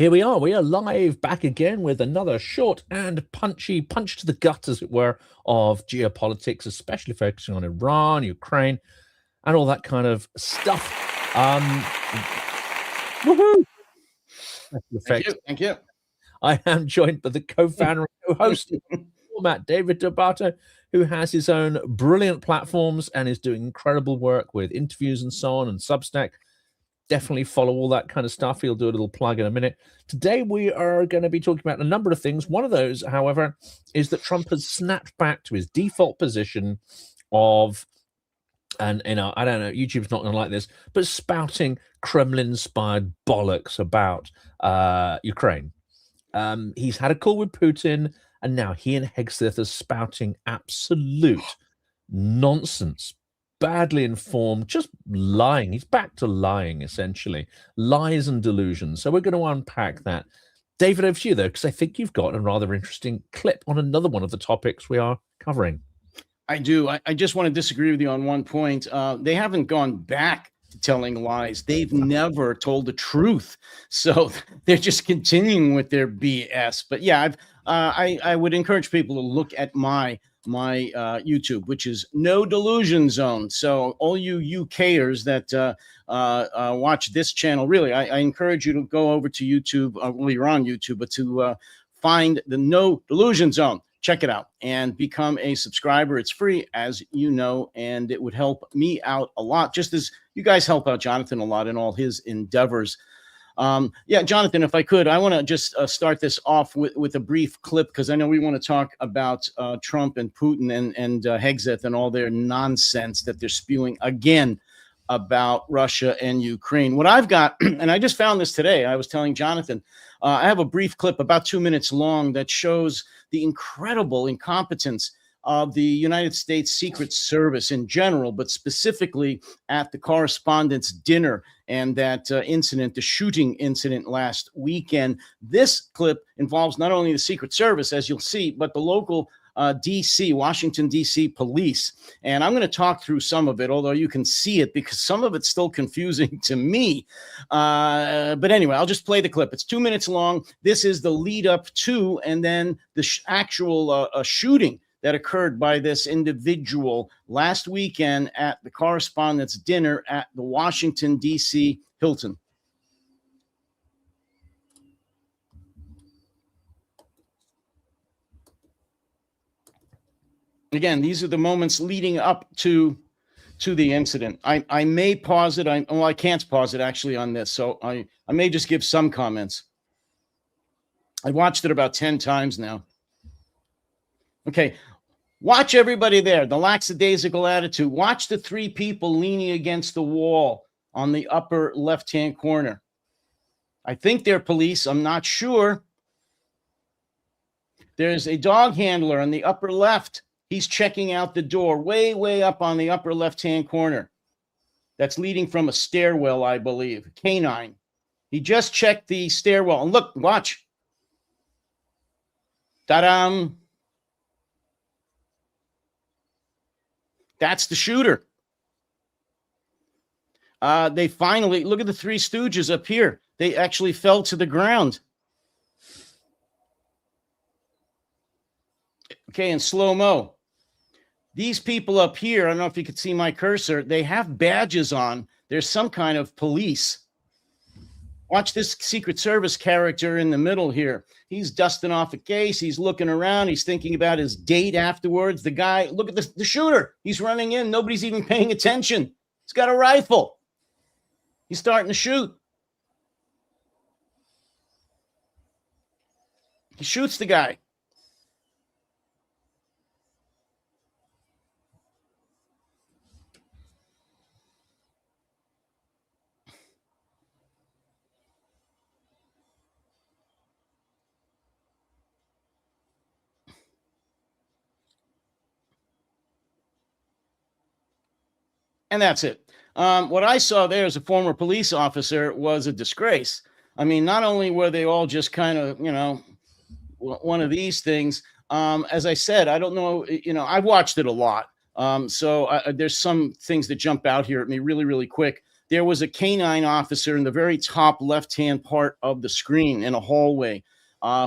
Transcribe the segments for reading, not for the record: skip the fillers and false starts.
Here we are. We are live back again with another short and punchy punch to the gut, as it were, of geopolitics, especially focusing on Iran, Ukraine, and all that kind of stuff. Woohoo! Thank you. I am joined by the co-founder and co-host of the format, David Debato, who has his own brilliant platforms and is doing incredible work with interviews and so on, and Substack. Definitely follow all that kind of stuff. He'll do a little plug in a minute. Today, we are going to be talking about a number of things. One of those, however, is that Trump has snapped back to his default position of, and I don't know, YouTube's not going to like this, but spouting Kremlin-inspired bollocks about Ukraine. He's had a call with Putin, and now he and Hegseth are spouting absolute nonsense. Badly informed, just lying. He's back to lying, essentially. Lies and delusions. So we're going to unpack that. David, over to you, though, because I think you've got a rather interesting clip on another one of the topics we are covering. I do. I just want to disagree with you on one point. They haven't gone back to telling lies. They've never told the truth. So they're just continuing with their BS. But yeah, I would encourage people to look at my YouTube, which is No Delusion Zone. So all you UKers that watch this channel, really, I encourage you to go over to YouTube. Well, you're on YouTube, but to find the No Delusion Zone. Check it out and become a subscriber. It's free, as you know, and it would help me out a lot, just as you guys help out Jonathan a lot in all his endeavors. Yeah, Jonathan, if I could, I want to just start this off with a brief clip, because I know we want to talk about Trump and Putin and Hegseth and all their nonsense that they're spewing again about Russia and Ukraine. What I've got, and I just found this today, I was telling Jonathan, I have a brief clip about 2 minutes long that shows the incredible incompetence of the United States Secret Service in general, but specifically at the correspondents' dinner and that incident, the shooting incident last weekend. This clip involves not only the Secret Service, as you'll see, but the local D.C., Washington, D.C. police. And I'm going to talk through some of it, although you can see it because some of it's still confusing to me. But anyway, I'll just play the clip. It's 2 minutes long. This is the lead up to, and then the actual shooting that occurred by this individual last weekend at the correspondents' dinner at the Washington, D.C. Hilton. Again, these are the moments leading up to the incident. I may pause it. I can't pause it actually on this, so I may just give some comments. I watched it about 10 times now. Okay, watch everybody there. The lackadaisical attitude. Watch the three people leaning against the wall on the upper left-hand corner. I think they're police. I'm not sure. There's a dog handler on the upper left. He's checking out the door way up on the upper left-hand corner. That's leading from a stairwell, I believe. Canine. He just checked the stairwell. And look, watch. Ta-da! That's the shooter. They finally, look at the Three Stooges up here. They actually fell to the ground. Okay, in slow-mo. These people up here, I don't know if you could see my cursor, they have badges on. There's some kind of police. Watch this Secret Service character in the middle here. He's dusting off a case. He's looking around. He's thinking about his date afterwards. The guy, look at the shooter. He's running in. Nobody's even paying attention. He's got a rifle. He's starting to shoot. He shoots the guy. And that's it. What I saw there as a former police officer was a disgrace. I mean, not only were they all just kind of, one of these things. As I said, I don't know, I've watched it a lot. So there's some things that jump out here at me really, really quick. there was a canine officer in the very top left-hand part of the screen in a hallway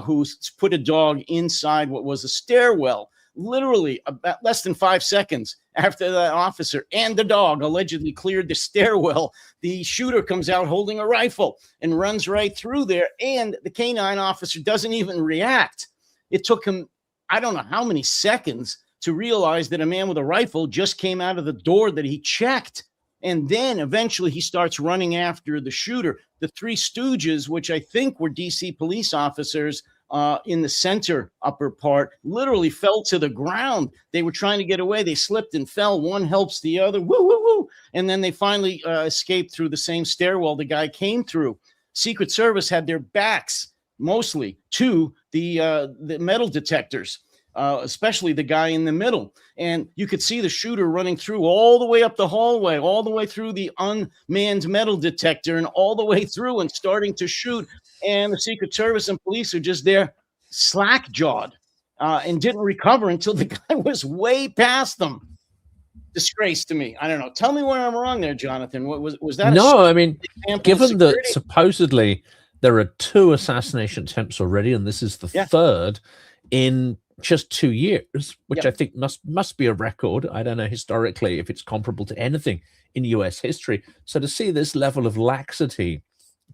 who put a dog inside what was a stairwell, literally about less than 5 seconds after that officer and the dog allegedly cleared the stairwell. The shooter comes out holding a rifle and runs right through there, and the canine officer doesn't even react. It took him, I don't know how many seconds to realize that a man with a rifle just came out of the door that he checked. And then eventually he starts running after the shooter. The Three Stooges, which I think were DC police officers in the center upper part, literally fell to the ground. They were trying to get away. They slipped and fell. One helps the other. Woo, woo, woo. And then they finally escaped through the same stairwell the guy came through. Secret Service had their backs mostly to the metal detectors. Especially the guy in the middle. And you could see the shooter running through all the way up the hallway, all the way through the unmanned metal detector and all the way through and starting to shoot. And the Secret Service and police are just there slack-jawed and didn't recover until the guy was way past them. Disgrace to me. I don't know. Tell me where I'm wrong there, Jonathan. Was that? No, I mean, given that supposedly there are 2 assassination attempts already, and this is the third in just 2 years, which I think must be a record. I don't know historically if it's comparable to anything in US history. So to see this level of laxity,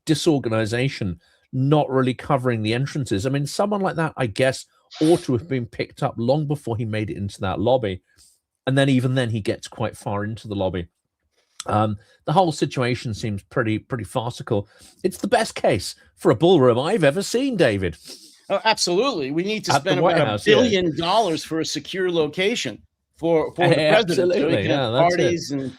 disorganization, not really covering the entrances, I mean, someone like that, I guess, ought to have been picked up long before he made it into that lobby. And then even then he gets quite far into the lobby. The whole situation seems pretty farcical. It's the best case for a ballroom I've ever seen, David. Oh, absolutely. We need to spend about $1 billion for a secure location for the president. Absolutely. So parties and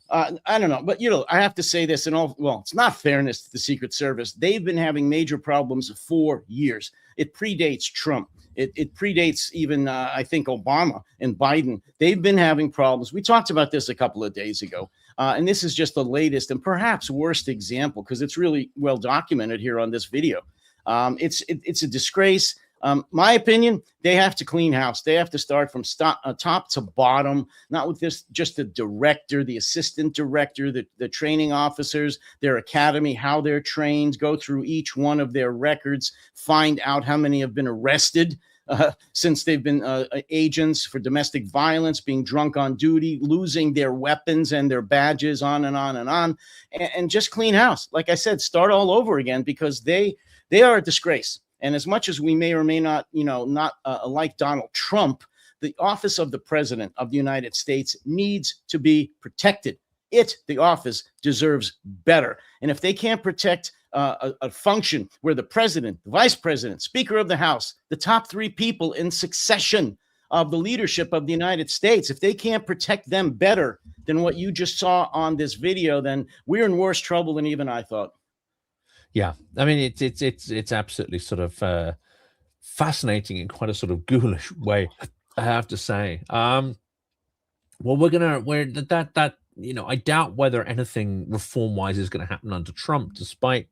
I don't know. But, I have to say this it's not fairness to the Secret Service. They've been having major problems for years. It predates Trump. It predates even, I think, Obama and Biden. They've been having problems. We talked about this a couple of days ago. And this is just the latest and perhaps worst example because it's really well documented here on this video. It's a disgrace. My opinion, they have to clean house. They have to start from top to bottom, not with just the director, the assistant director, the training officers, their academy, how they're trained, go through each one of their records, find out how many have been arrested since they've been agents for domestic violence, being drunk on duty, losing their weapons and their badges, on and on and on, and just clean house. Like I said, start all over again because they are a disgrace. And as much as we may or may not, like Donald Trump, the office of the president of the United States needs to be protected. The office deserves better. And if they can't protect a function where the president, the vice president, speaker of the House, the top 3 people in succession of the leadership of the United States, if they can't protect them better than what you just saw on this video, then we're in worse trouble than even I thought. Yeah, I mean, it's absolutely sort of fascinating in quite a sort of ghoulish way, I have to say. Well, I doubt whether anything reform-wise is going to happen under Trump, despite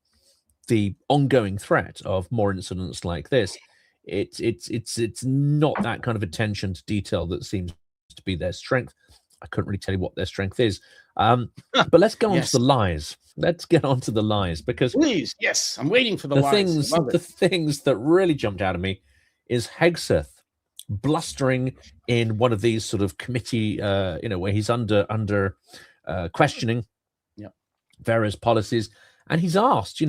the ongoing threat of more incidents like this. It's not that kind of attention to detail that seems to be their strength. I couldn't really tell you what their strength is. But let's go on to the lies. Let's get on to the lies because please, yes, I'm waiting for the lies. The things that really jumped out at me is Hegseth blustering in one of these sort of committee, where he's under questioning various policies, and he's asked,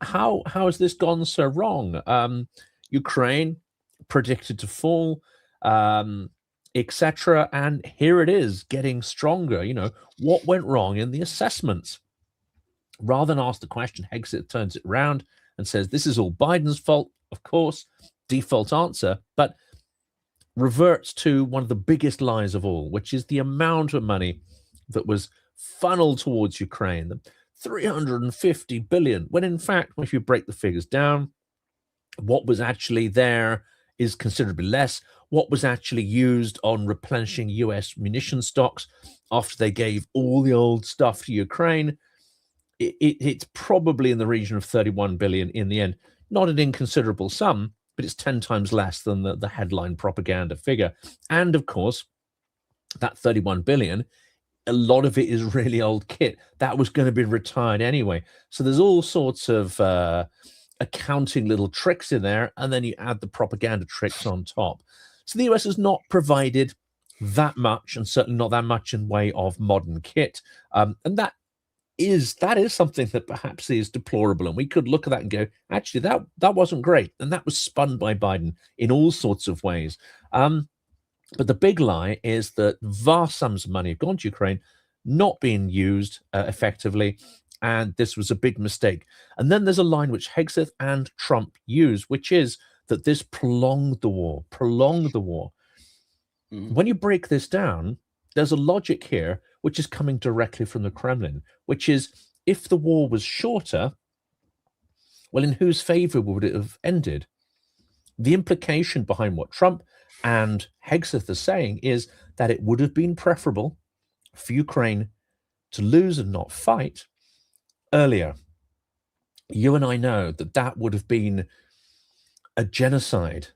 how has this gone so wrong? Ukraine predicted to fall, etc. And here it is getting stronger. What went wrong in the assessments? Rather than ask the question, Hegseth turns it around and says, this is all Biden's fault, of course, default answer, but reverts to one of the biggest lies of all, which is the amount of money that was funneled towards Ukraine, the 350 billion, when in fact, if you break the figures down, what was actually there is considerably less. What was actually used on replenishing US munition stocks after they gave all the old stuff to Ukraine, it's probably in the region of 31 billion in the end. Not an inconsiderable sum, but it's 10 times less than the headline propaganda figure. And of course, that 31 billion a lot of it is really old kit that was going to be retired anyway. So there's all sorts of accounting little tricks in there, and then you add the propaganda tricks on top. So the US has not provided that much, and certainly not that much in way of modern kit, and that is something that perhaps is deplorable. And we could look at that and go, actually, that wasn't great, and that was spun by Biden in all sorts of ways. But the big lie is that vast sums of money have gone to Ukraine, not being used effectively, and this was a big mistake. And then there's a line which Hegseth and Trump use, which is that this prolonged the war. Mhm. When you break this down, there's a logic here which is coming directly from the Kremlin, which is if the war was shorter, well, in whose favor would it have ended? The implication behind what Trump and Hegseth are saying is that it would have been preferable for Ukraine to lose and not fight earlier. You and I know that that would have been a genocide,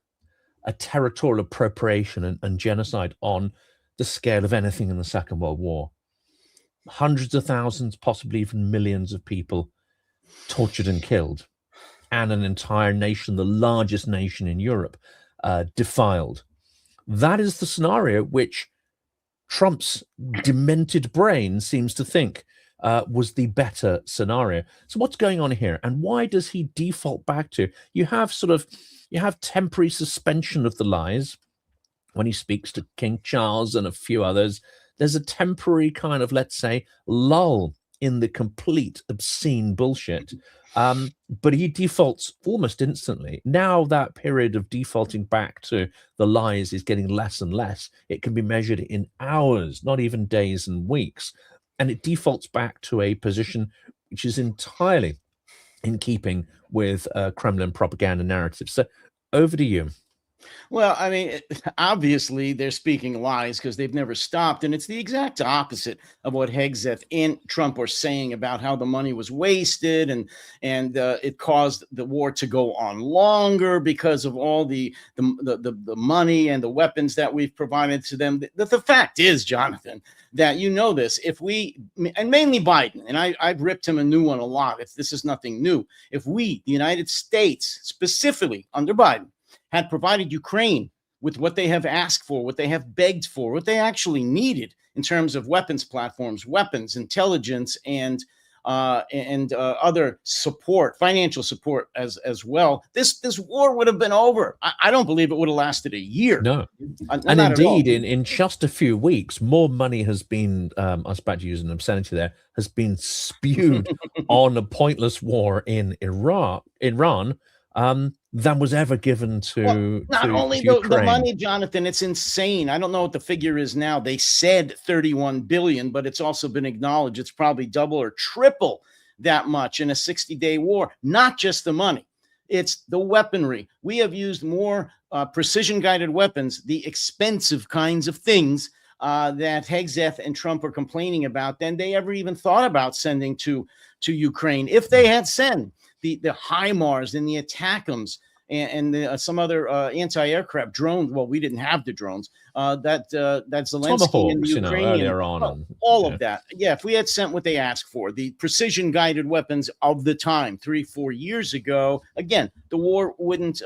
a territorial appropriation and genocide on the scale of anything in the Second World War. Hundreds of thousands, possibly even millions of people tortured and killed, and an entire nation, the largest nation in Europe, defiled. That is the scenario which Trump's demented brain seems to think was the better scenario. So what's going on here, and why does he default back to? You have temporary suspension of the lies when he speaks to King Charles and a few others. There's a temporary kind of, let's say, lull in the complete obscene bullshit. But he defaults almost instantly. Now that period of defaulting back to the lies is getting less and less. It can be measured in hours, not even days and weeks. And it defaults back to a position which is entirely in keeping with Kremlin propaganda narrative. So over to you. Well, I mean, obviously they're speaking lies because they've never stopped. And it's the exact opposite of what Hegseth and Trump are saying about how the money was wasted and it caused the war to go on longer because of all the money and the weapons that we've provided to them. The fact is, Jonathan, that you know this, if we, and mainly Biden, and I've ripped him a new one a lot, if this is nothing new, if we, the United States, specifically under Biden, had provided Ukraine with what they have asked for, what they have begged for, what they actually needed in terms of weapons platforms, weapons, intelligence, and other support, financial support as well, this war would have been over. I don't believe it would have lasted a year. No. And indeed, in just a few weeks, more money has been, I was about to use an obscenity there, has been spewed on a pointless war in Iran, than was ever given to not only the money, Jonathan, it's insane. I don't know what the figure is now. They said 31 billion, but it's also been acknowledged it's probably double or triple that much in a 60-day war. Not just the money, it's the weaponry. We have used more precision-guided weapons, the expensive kinds of things that Hegseth and Trump are complaining about than they ever even thought about sending to Ukraine. If they had sent the HIMARS and the ATACMS and some other anti-aircraft drones. Well, we didn't have the drones. That Zelensky and the Ukrainian, earlier on, all of that. Yeah, if we had sent what they asked for, the precision-guided weapons of the time, 3-4 years ago, again, the war wouldn't.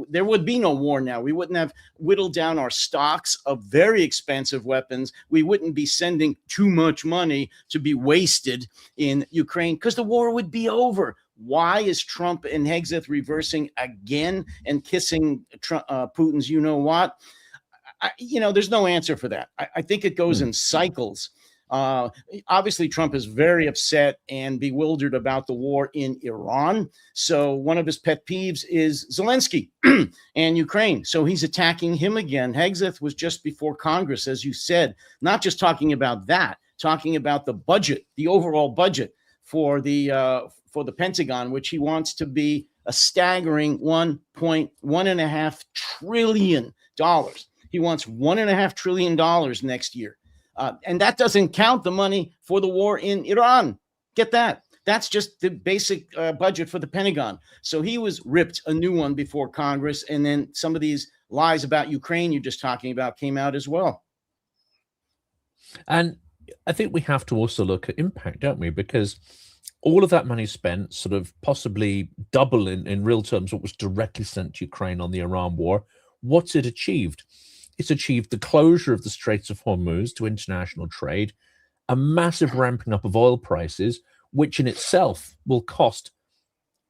There would be no war now. We wouldn't have whittled down our stocks of very expensive weapons. We wouldn't be sending too much money to be wasted in Ukraine because the war would be over. Why is Trump and Hegseth reversing again and kissing Putin's you-know-what? There's no answer for that. I think it goes in cycles. Obviously, Trump is very upset and bewildered about the war in Iran. So one of his pet peeves is Zelensky and Ukraine. So he's attacking him again. Hegseth was just before Congress, as you said, not just talking about that, talking about the budget, the overall budget for the Pentagon, which he wants to be a staggering $1.5 trillion. He wants $1.5 trillion next year. And that doesn't count the money for the war in Iran. Get that. That's just the basic budget for the Pentagon. So he was ripped a new one before Congress. And then some of these lies about Ukraine you're just talking about came out as well. And I think we have to also look at impact, don't we? Because all of that money spent, sort of possibly double in real terms what was directly sent to Ukraine on the Iran war. What's it achieved? It's achieved the closure of the Straits of Hormuz to international trade, a massive ramping up of oil prices, which in itself will cost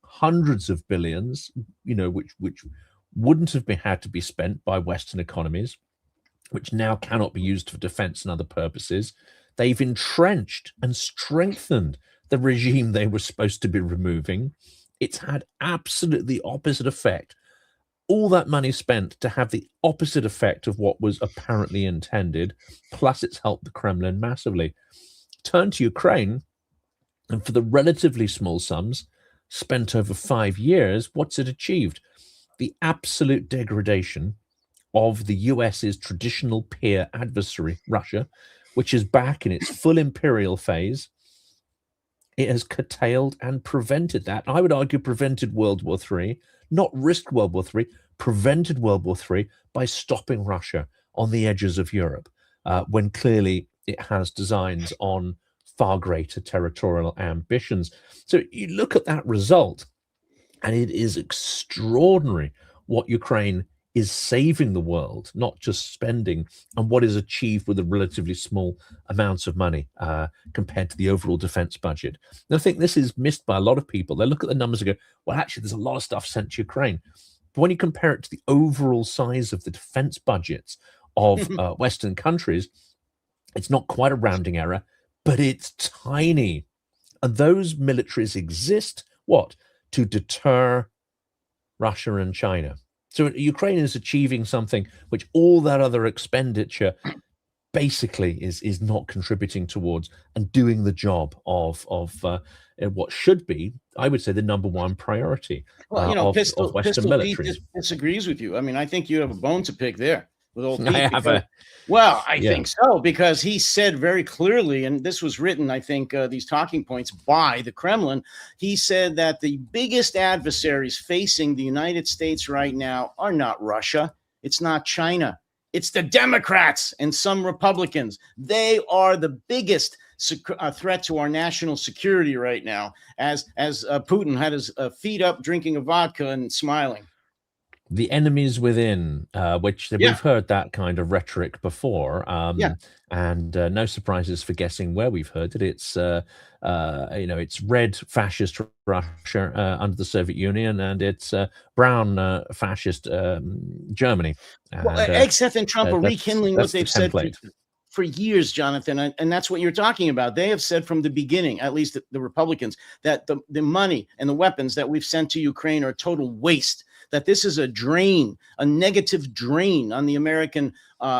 hundreds of billions, which wouldn't have been had to be spent by Western economies, which now cannot be used for defense and other purposes. They've entrenched and strengthened the regime they were supposed to be removing. It's had absolutely the opposite effect. All that money spent to have the opposite effect of what was apparently intended, plus it's helped the Kremlin massively. Turn to Ukraine, and for the relatively small sums spent over 5 years, what's it achieved? The absolute degradation of the US's traditional peer adversary, Russia, which is back in its full imperial phase. It has curtailed and prevented that. I would argue prevented World War III, not risked World War III, prevented World War III by stopping Russia on the edges of Europe, when clearly it has designs on far greater territorial ambitions. So you look at that result, and it is extraordinary what Ukraine is saving the world, not just spending, and what is achieved with a relatively small amounts of money compared to the overall defense budget. And I think this is missed by a lot of people. They look at the numbers and go, well, actually, there's a lot of stuff sent to Ukraine. But when you compare it to the overall size of the defense budgets of Western countries, it's not quite a rounding error, but it's tiny. And those militaries exist, what? To deter Russia and China. So Ukraine is achieving something which all that other expenditure basically is not contributing towards, and doing the job of what should be, I would say, the number one priority of Western militaries. Disagrees with you. I mean, I think you have a bone to pick there with old Pete. I think so, because he said very clearly, and this was written, I think, these talking points by the Kremlin. He said that the biggest adversaries facing the United States right now are not Russia. It's not China. It's the Democrats and some Republicans. They are the biggest threat to our national security right now, as Putin had his feet up, drinking a vodka and smiling. The enemies within, which we've heard that kind of rhetoric before, and no surprises for guessing where we've heard it. It's it's red fascist Russia under the Soviet Union, and it's brown fascist Germany. Except and Trump are rekindling what they've said for years, Jonathan, and that's what you're talking about. They have said from the beginning, at least the Republicans, that the money and the weapons that we've sent to Ukraine are a total waste. That this is a drain, a negative drain on the American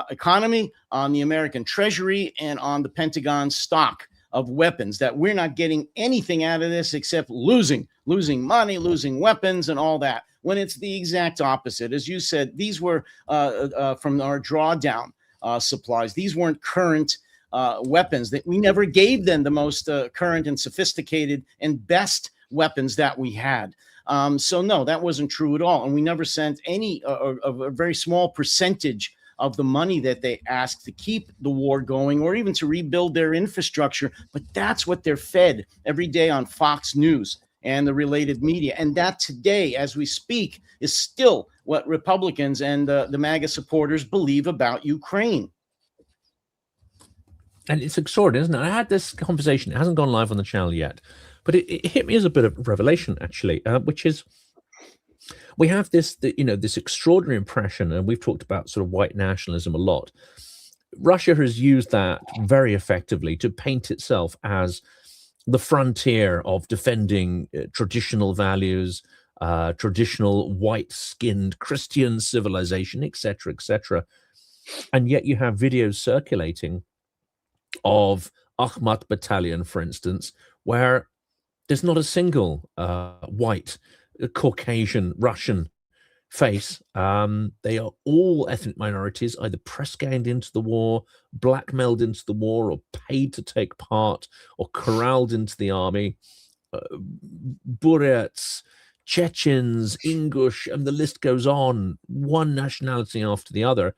economy, on the American treasury, and on the Pentagon stock of weapons, that we're not getting anything out of this except losing money, losing weapons, and all that, when it's the exact opposite. As you said, these were from our drawdown supplies. These weren't current weapons. That we never gave them the most current and sophisticated and best weapons that we had. So no, that wasn't true at all. And we never sent any, a very small percentage of the money that they asked to keep the war going, or even to rebuild their infrastructure. But that's what they're fed every day on Fox News and the related media. And that today, as we speak, is still what Republicans and the MAGA supporters believe about Ukraine. And it's extraordinary, isn't it? I had this conversation. It hasn't gone live on the channel yet, but it hit me as a bit of revelation, actually, which is we have this extraordinary impression, and we've talked about sort of white nationalism a lot. Russia has used that very effectively to paint itself as the frontier of defending traditional values, traditional white-skinned Christian civilization, etc., etc. And yet you have videos circulating of Akhmat Battalion, for instance, where there's not a single white, Caucasian, Russian face. They are all ethnic minorities, either press-ganged into the war, blackmailed into the war, or paid to take part, or corralled into the army. Buryats, Chechens, Ingush, and the list goes on, one nationality after the other.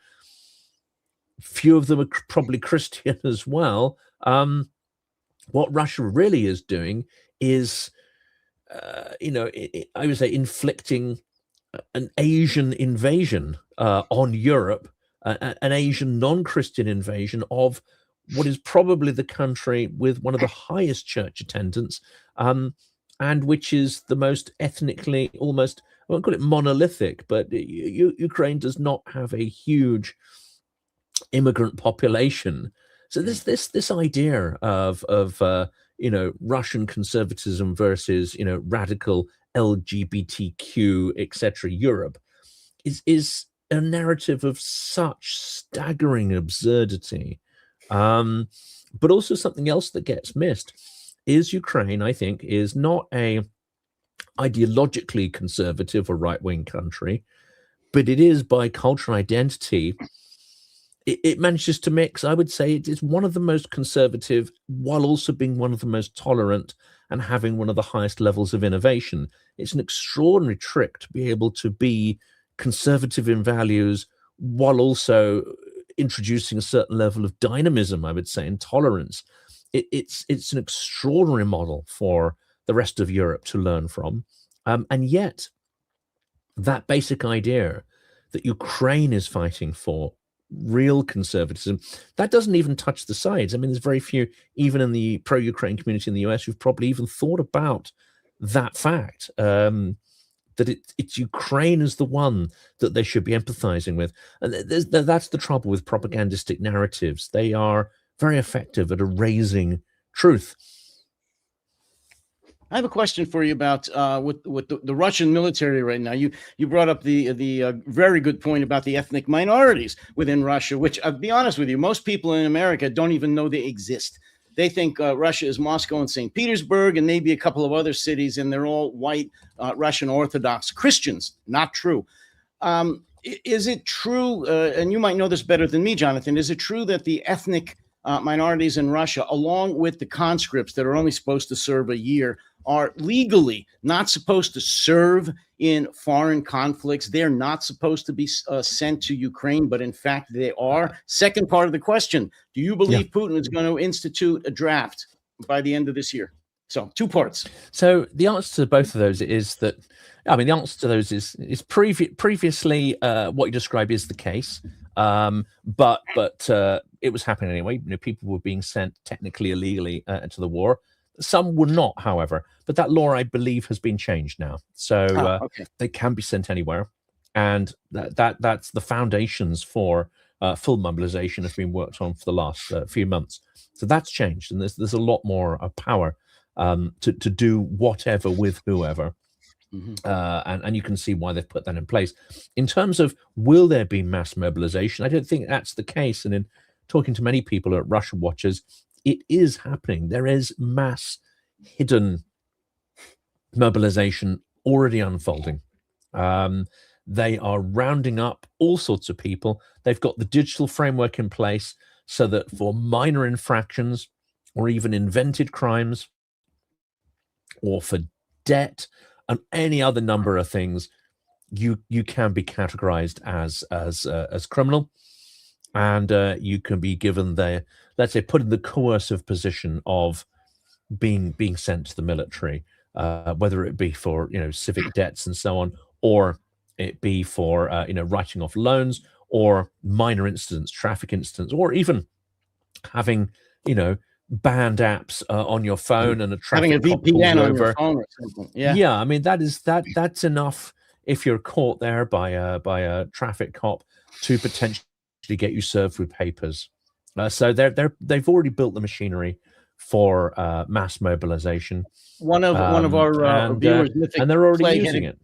Few of them are probably Christian as well, What Russia really is doing is, I would say, inflicting an Asian invasion on Europe, an Asian non-Christian invasion of what is probably the country with one of the highest church attendance, and which is the most ethnically, almost, I won't call it monolithic, but Ukraine does not have a huge immigrant population. So this idea of Russian conservatism versus radical LGBTQ etc. Europe is a narrative of such staggering absurdity. But also something else that gets missed is Ukraine, I think, is not a ideologically conservative or right-wing country, but it is by cultural identity. It manages to mix. I would say it is one of the most conservative while also being one of the most tolerant and having one of the highest levels of innovation. It's an extraordinary trick to be able to be conservative in values while also introducing a certain level of dynamism, I would say, and tolerance. It's an extraordinary model for the rest of Europe to learn from. And yet, that basic idea that Ukraine is fighting for real conservatism, that doesn't even touch the sides. I mean, there's very few, even in the pro-Ukraine community in the US, who've probably even thought about that fact, that it's Ukraine is the one that they should be empathizing with. And that's the trouble with propagandistic narratives. They are very effective at erasing truth. I have a question for you about with the Russian military right now. You brought up the very good point about the ethnic minorities within Russia, which I'll be honest with you, most people in America don't even know they exist. They think Russia is Moscow and St. Petersburg and maybe a couple of other cities, and they're all white Russian Orthodox Christians. Not true. Is it true, and you might know this better than me, Jonathan, is it true that the ethnic minorities in Russia, along with the conscripts that are only supposed to serve a year, are legally not supposed to serve in foreign conflicts? They're not supposed to be sent to Ukraine, but in fact they are. Second part of the question, do you believe Putin is going to institute a draft by the end of this year? So 2 parts. So the answer to both of those is that, I mean, the answer to those is previously what you describe is the case. But it was happening anyway. People were being sent technically illegally to the war. Some were not, however, but that law, I believe, has been changed now. So they can be sent anywhere, and that's the foundations for full mobilization has been worked on for the last few months. So that's changed, and there's a lot more power to do whatever with whoever. And you can see why they've put that in place. In terms of will there be mass mobilization, I don't think that's the case. And in talking to many people at Russia Watchers, it is happening. There is mass hidden mobilization already unfolding. They are rounding up all sorts of people. They've got the digital framework in place so that for minor infractions or even invented crimes or for debt and any other number of things, you can be categorized as criminal, and you can be given the, let's say, put in the coercive position of being sent to the military, whether it be for civic debts and so on, or it be for writing off loans, or minor incidents, traffic incidents, or even having banned apps on your phone and a traffic having a cop pulls VPN on over. your phone or something. Yeah, I mean that's enough if you're caught there by a traffic cop to potentially get you served with papers. So they've already built the machinery for mass mobilization. One of our viewers, and they're already using it.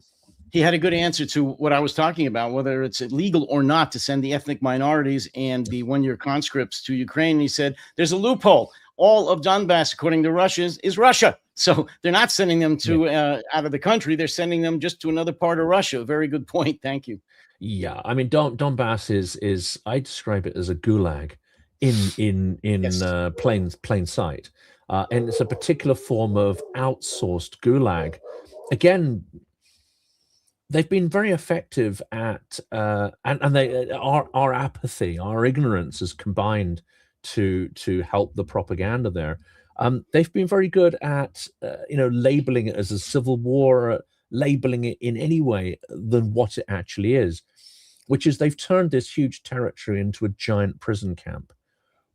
He had a good answer to what I was talking about, whether it's illegal or not to send the ethnic minorities and the one-year conscripts to Ukraine. He said there's a loophole. All of Donbass, according to Russia, is Russia. So they're not sending them to out of the country. They're sending them just to another part of Russia. Very good point. Thank you. Yeah, I mean, Donbass is I describe it as a gulag in Yes. plain sight, and it's a particular form of outsourced gulag. Again, they've been very effective at and they our apathy, our ignorance has combined to help the propaganda there. They've been very good at labeling it as a civil war, labeling it in any way than what it actually is, which is they've turned this huge territory into a giant prison camp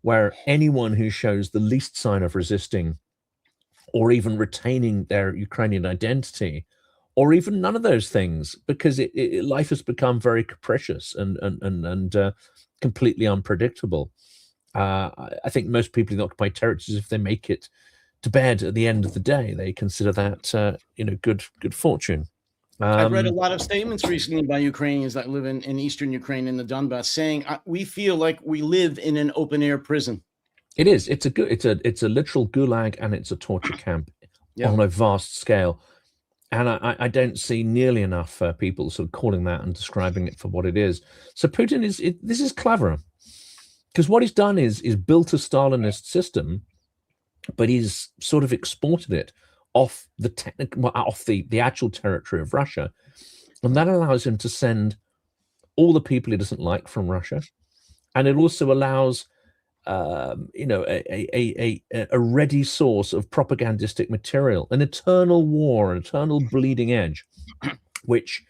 where anyone who shows the least sign of resisting or even retaining their Ukrainian identity, or even none of those things, because life has become very capricious and completely unpredictable. I think most people in the occupied territories, if they make it to bed at the end of the day, they consider that good fortune. I've read a lot of statements recently by Ukrainians that live in eastern Ukraine in the Donbass saying we feel like we live in an open air prison. It is. It's a literal gulag, and it's a torture camp on a vast scale. And I don't see nearly enough people sort of calling that and describing it for what it is. So Putin this is clever, because what he's done is built a Stalinist system, but he's sort of exported it off the actual territory of Russia, and that allows him to send all the people he doesn't like from Russia, and it also allows a ready source of propagandistic material, an eternal war, an eternal bleeding edge, which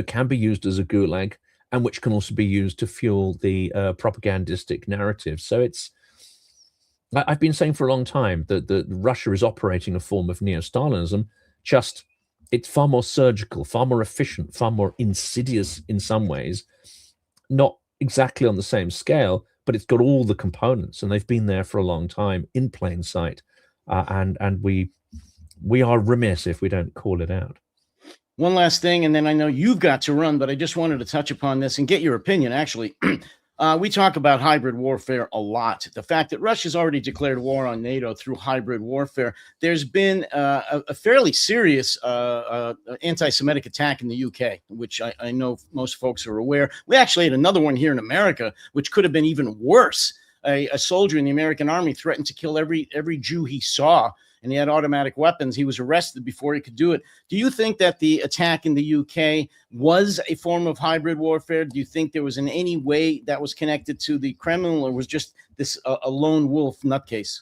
can be used as a gulag, and which can also be used to fuel the propagandistic narrative. So I've been saying for a long time that Russia is operating a form of neo-Stalinism, just it's far more surgical, far more efficient, far more insidious in some ways, not exactly on the same scale, but it's got all the components, and they've been there for a long time in plain sight, and we are remiss if we don't call it out. One last thing, and then I know you've got to run, but I just wanted to touch upon this and get your opinion, actually. We talk about hybrid warfare a lot. The fact that Russia's already declared war on NATO through hybrid warfare. There's been a fairly serious anti-Semitic attack in the UK, which I know most folks are aware. We actually had another one here in America, which could have been even worse. A soldier in the American army threatened to kill every Jew he saw, and he had automatic weapons. He was arrested before he could do it. Do you think that the attack in the UK was a form of hybrid warfare? Do you think there was in any way that was connected to the Kremlin, or was just this a lone wolf nutcase?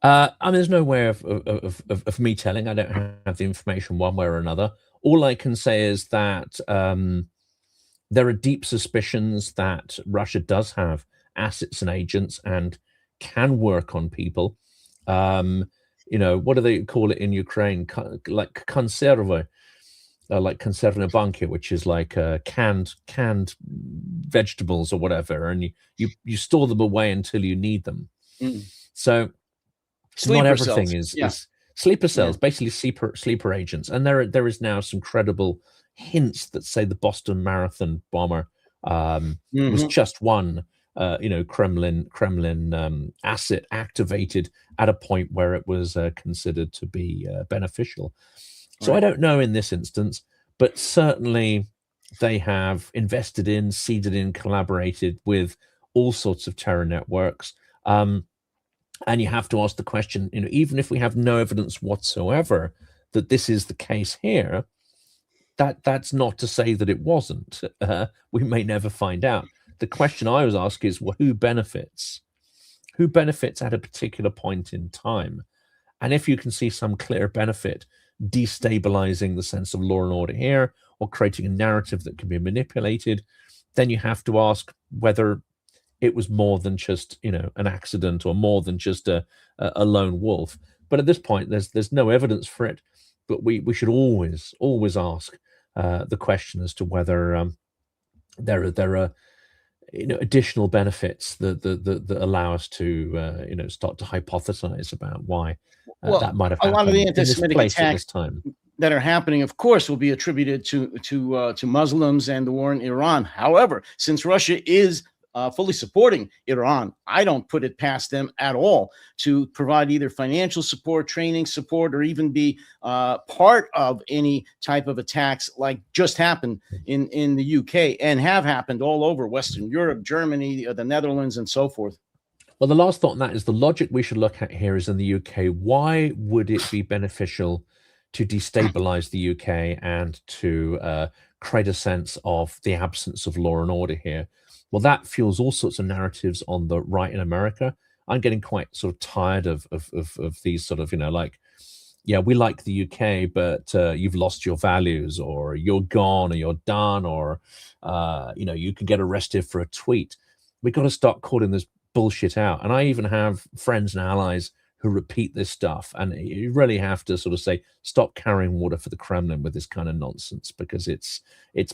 There's no way of me telling. I don't have the information one way or another. All I can say is that there are deep suspicions that Russia does have assets and agents and can work on people. What do they call it in Ukraine? Like conserve, like conservne banki, which is like canned vegetables or whatever, and you store them away until you need them. So Sleeper not everything cells. is sleeper cells, basically sleeper agents. And there is now some credible hints that say the Boston Marathon bomber was just one Kremlin asset activated at a point where it was considered to be beneficial. So I don't know in this instance, but certainly they have invested in, seeded in, collaborated with all sorts of terror networks. And you have to ask the question, even if we have no evidence whatsoever that this is the case here, that's not to say that it wasn't. We may never find out. The question I always ask is, well, who benefits? Who benefits at a particular point in time? And if you can see some clear benefit destabilizing the sense of law and order here, or creating a narrative that can be manipulated, then you have to ask whether it was more than just, an accident, or more than just a lone wolf. But at this point, there's no evidence for it. But we should always ask the question as to whether there are additional benefits that allow us to start to hypothesize about why that might have happened. A lot of the anti-Semitic attacks at this time that are happening, of course, will be attributed to Muslims and the war in Iran. However, since Russia is fully supporting Iran, I don't put it past them at all to provide either financial support, training support, or even be part of any type of attacks like just happened in the UK and have happened all over Western Europe, Germany, the Netherlands, and so forth. Well, the last thought on that is the logic we should look at here is in the UK. Why would it be beneficial to destabilize the UK and to create a sense of the absence of law and order here. Well, that fuels all sorts of narratives on the right in America. I'm getting quite sort of tired of these sort of, like, yeah, we like the UK, but you've lost your values, or you're gone, or you're done, or you can get arrested for a tweet. We've got to start calling this bullshit out. And I even have friends and allies who repeat this stuff, and you really have to sort of say, stop carrying water for the Kremlin with this kind of nonsense, because it's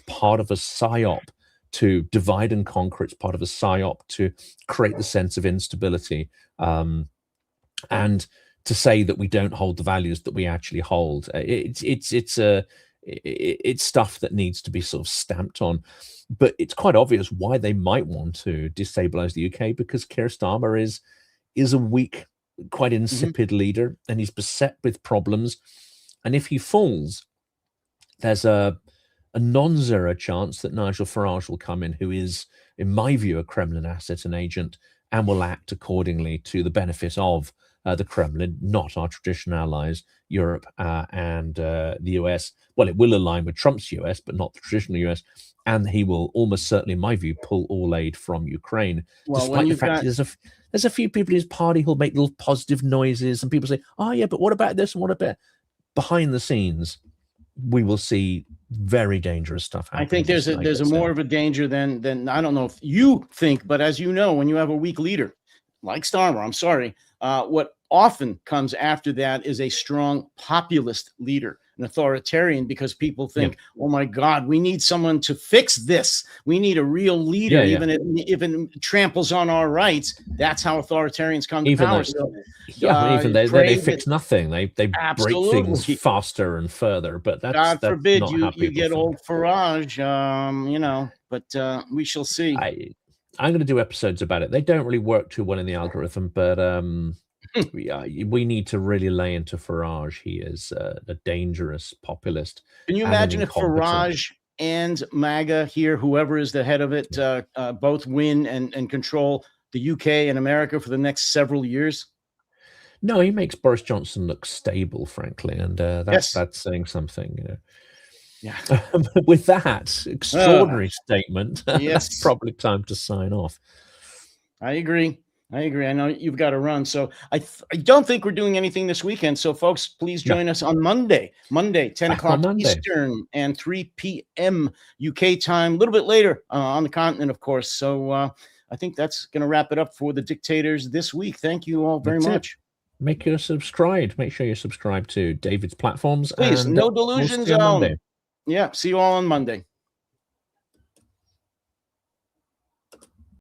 part of a psyop to divide and conquer. It's part of a psyop to create the sense of instability, and to say that we don't hold the values that we actually hold. It's stuff that needs to be sort of stamped on. But it's quite obvious why they might want to destabilize the UK, because Keir Starmer is a weak, quite insipid leader, and he's beset with problems. And if he falls, there's a non-zero chance that Nigel Farage will come in, who is, in my view, a Kremlin asset and agent, and will act accordingly to the benefit of the Kremlin, not our traditional allies, Europe and the US. Well, it will align with Trump's US, but not the traditional US. And he will almost certainly, in my view, pull all aid from Ukraine. Well, despite the fact there's a few people in his party who'll make little positive noises, and people say, oh yeah, but what about this and what about... Behind the scenes, we will see very dangerous stuff happening. I think there's a more of a danger than I don't know if you think, but as you know, when you have a weak leader like Starmer, I'm sorry, what often comes after that is a strong populist leader, an authoritarian, because people think, oh my God, we need someone to fix this. We need a real leader, even if it tramples on our rights. That's how authoritarians come to power. Even they fix nothing. They break things faster and further. But God forbid not you get old Farage, but we shall see. I'm going to do episodes about it. They don't really work too well in the algorithm, but we need to really lay into Farage. He is a dangerous populist. Can you imagine if Farage and MAGA here, whoever is the head of it, both win and control the UK and America for the next several years? No, he makes Boris Johnson look stable, frankly, and that's saying something. Yeah. With that extraordinary statement, it's probably time to sign off. I agree. I know you've got to run. So I don't think we're doing anything this weekend. So folks, please join us on Monday, 10 o'clock Eastern and 3 p.m. UK time, a little bit later on the continent, of course. So I think that's going to wrap it up for the Dictators this week. Thank you all very much. Make sure you're subscribed to David's platforms. Please, no Delusion Zone. Yeah, see you all on Monday.